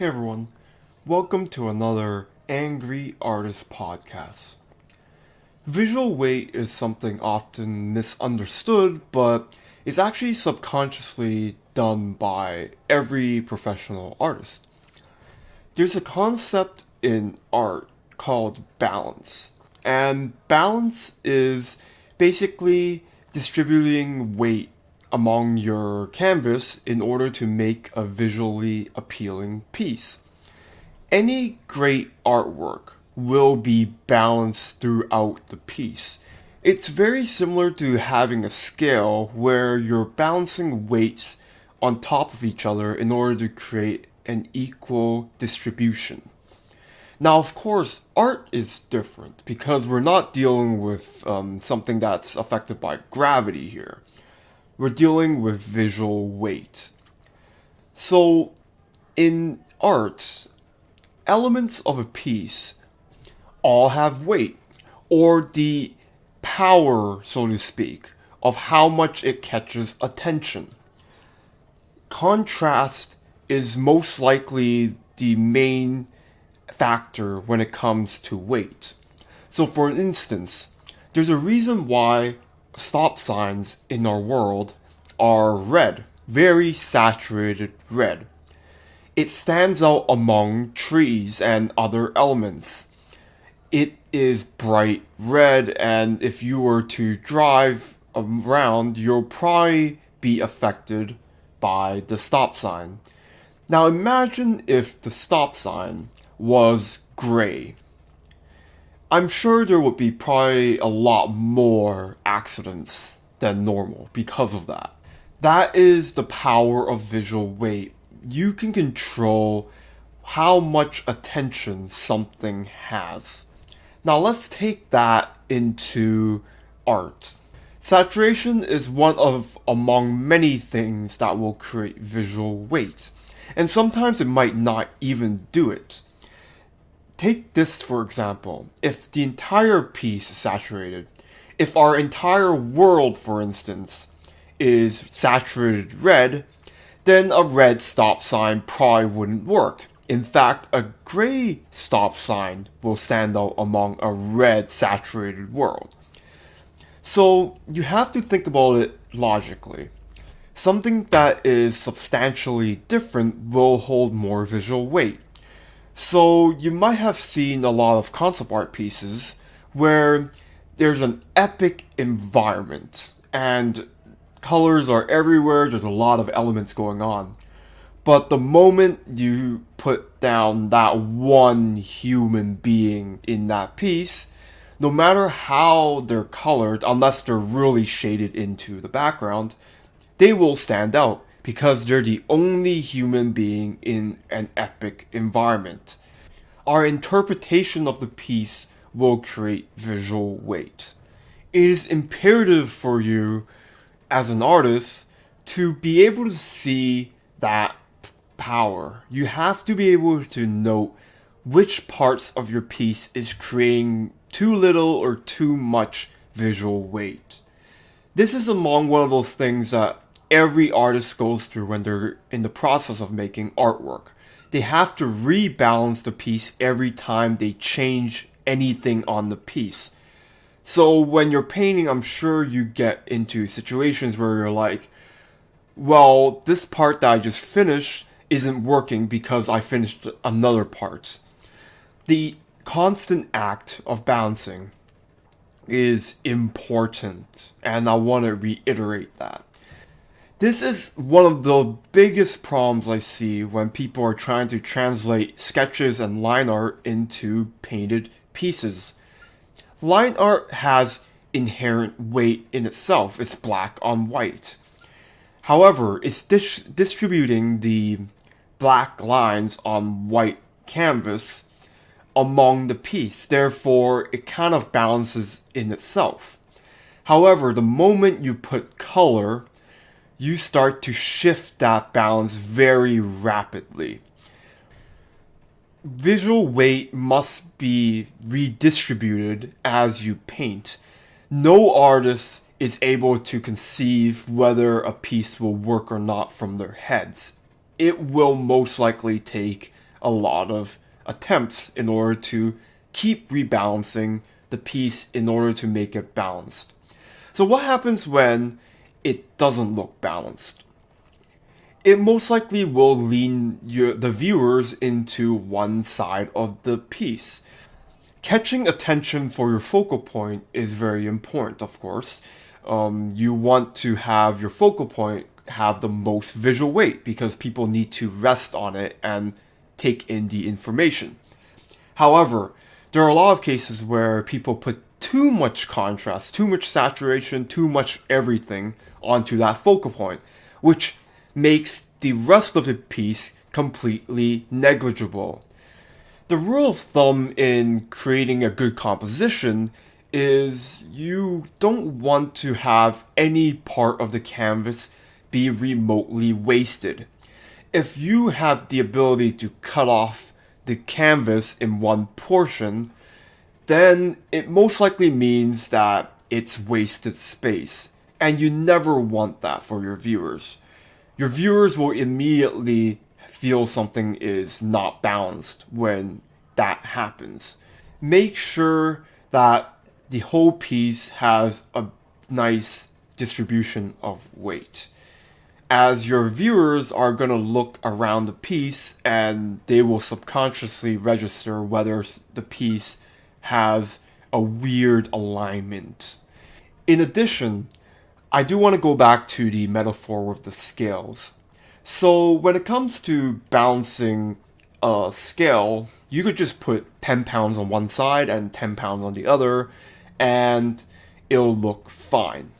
Hey everyone, welcome to another Angry Artist podcast. Visual weight is something often misunderstood, but is actually subconsciously done by every professional artist. There's a concept in art called balance, and balance is basically distributing weight among your canvas in order to make a visually appealing piece. Any great artwork will be balanced throughout the piece. It's very similar to having a scale where you're balancing weights on top of each other in order to create an equal distribution. Now, of course, art is different because we're not dealing with something that's affected by gravity here. We're dealing with visual weight. So, in art, elements of a piece all have weight, or the power, so to speak, of how much it catches attention. Contrast is most likely the main factor when it comes to weight. So, for instance, there's a reason why stop signs in our world are red, very saturated red. It stands out among trees and other elements. It is bright red, and if you were to drive around, you'll probably be affected by the stop sign. Now imagine if the stop sign was gray. I'm sure there would be probably a lot more accidents than normal because of that. That is the power of visual weight. You can control how much attention something has. Now let's take that into art. Saturation is one of among many things that will create visual weight, and sometimes it might not even do it. Take this for example. If the entire piece is saturated, if our entire world, for instance, is saturated red, then a red stop sign probably wouldn't work. In fact, a gray stop sign will stand out among a red saturated world. So you have to think about it logically. Something that is substantially different will hold more visual weight. So you might have seen a lot of concept art pieces where there's an epic environment and colors are everywhere, there's a lot of elements going on. But the moment you put down that one human being in that piece, no matter how they're colored, unless they're really shaded into the background, they will stand out because they're the only human being in an epic environment. Our interpretation of the piece will create visual weight. It is imperative for you as an artist to be able to see that power. You have to be able to note which parts of your piece is creating too little or too much visual weight. This is among one of those things that every artist goes through when they're in the process of making artwork. They have to rebalance the piece every time they change anything on the piece. So when you're painting, I'm sure you get into situations where you're like, well, this part that I just finished isn't working because I finished another part. The constant act of balancing is important, and I want to reiterate that. This is one of the biggest problems I see when people are trying to translate sketches and line art into painted pieces. Line art has inherent weight in itself. It's black on white. However, it's distributing the black lines on white canvas among the piece. Therefore, it kind of balances in itself. However, the moment you put color, you start to shift that balance very rapidly. Visual weight must be redistributed as you paint. No artist is able to conceive whether a piece will work or not from their heads. It will most likely take a lot of attempts in order to keep rebalancing the piece in order to make it balanced. So what happens when it doesn't look balanced? It most likely will lean the viewers into one side of the piece. Catching attention for your focal point is very important, of course. You want to have your focal point have the most visual weight because people need to rest on it and take in the information. However, there are a lot of cases where people put too much contrast, too much saturation, too much everything onto that focal point, which makes the rest of the piece completely negligible. The rule of thumb in creating a good composition is you don't want to have any part of the canvas be remotely wasted. If you have the ability to cut off the canvas in one portion, then it most likely means that it's wasted space. And you never want that for your viewers. Your viewers will immediately feel something is not balanced when that happens. Make sure that the whole piece has a nice distribution of weight, as your viewers are going to look around the piece and they will subconsciously register whether the piece has a weird alignment. In addition, I do want to go back to the metaphor with the scales. So when it comes to balancing a scale, you could just put 10 pounds on one side and 10 pounds on the other, and it'll look fine.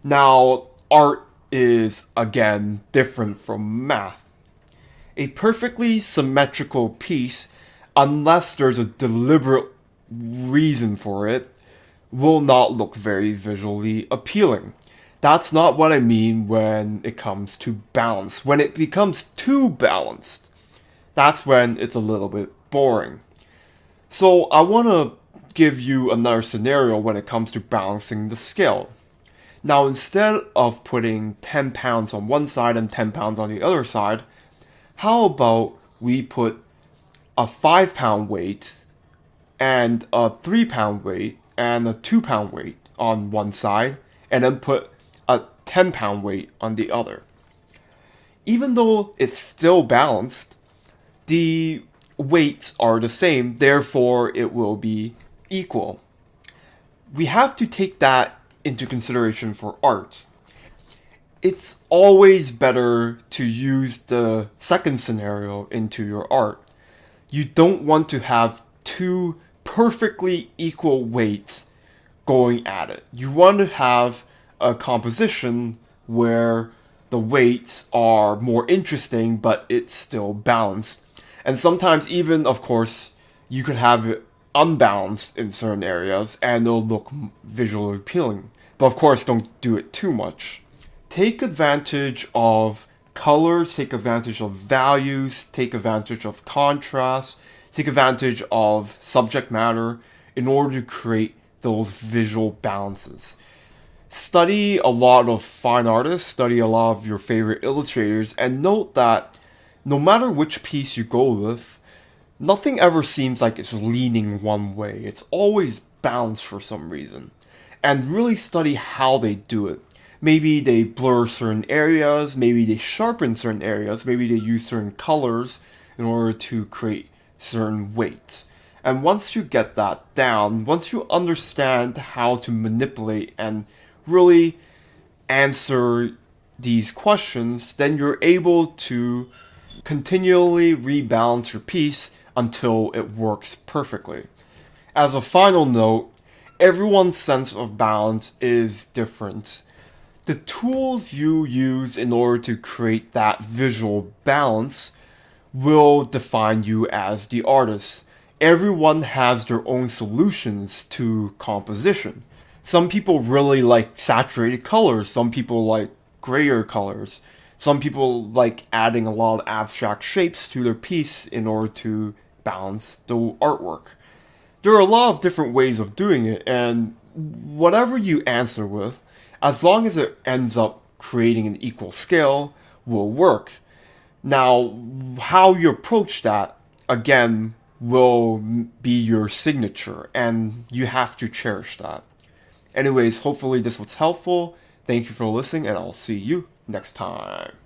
Now, art is, again, different from math. A perfectly symmetrical piece, unless there's a deliberate reason for it, will not look very visually appealing. That's not what I mean when it comes to balance. When it becomes too balanced, that's when it's a little bit boring. So I want to give you another scenario when it comes to balancing the scale. Now, instead of putting 10 pounds on one side and 10 pounds on the other side, how about we put a 5-pound weight and a 3-pound weight and a 2-pound weight on one side, and then put a 10-pound weight on the other. Even though it's still balanced, the weights are the same, therefore it will be equal. We have to take that into consideration for art. It's always better to use the second scenario into your art. You don't want to have two perfectly equal weights going at it. You want to have a composition where the weights are more interesting, but it's still balanced. And sometimes even, of course, you could have it unbalanced in certain areas and it'll look visually appealing. But of course, don't do it too much. Take advantage of colors, take advantage of values, take advantage of contrast, take advantage of subject matter in order to create those visual balances. Study a lot of fine artists, study a lot of your favorite illustrators, and note that no matter which piece you go with, nothing ever seems like it's leaning one way. It's always balanced for some reason. And really study how they do it. Maybe they blur certain areas, maybe they sharpen certain areas, maybe they use certain colors in order to create certain weights. And once you get that down, once you understand how to manipulate and really answer these questions, then you're able to continually rebalance your piece until it works perfectly. As a final note, everyone's sense of balance is different. The tools you use in order to create that visual balance will define you as the artist. Everyone has their own solutions to composition. Some people really like saturated colors, some people like grayer colors, some people like adding a lot of abstract shapes to their piece in order to balance the artwork. There are a lot of different ways of doing it, and whatever you answer with, as long as it ends up creating an equal scale, will work. Now, how you approach that, again, will be your signature, and you have to cherish that. Anyways, hopefully this was helpful. Thank you for listening, and I'll see you next time.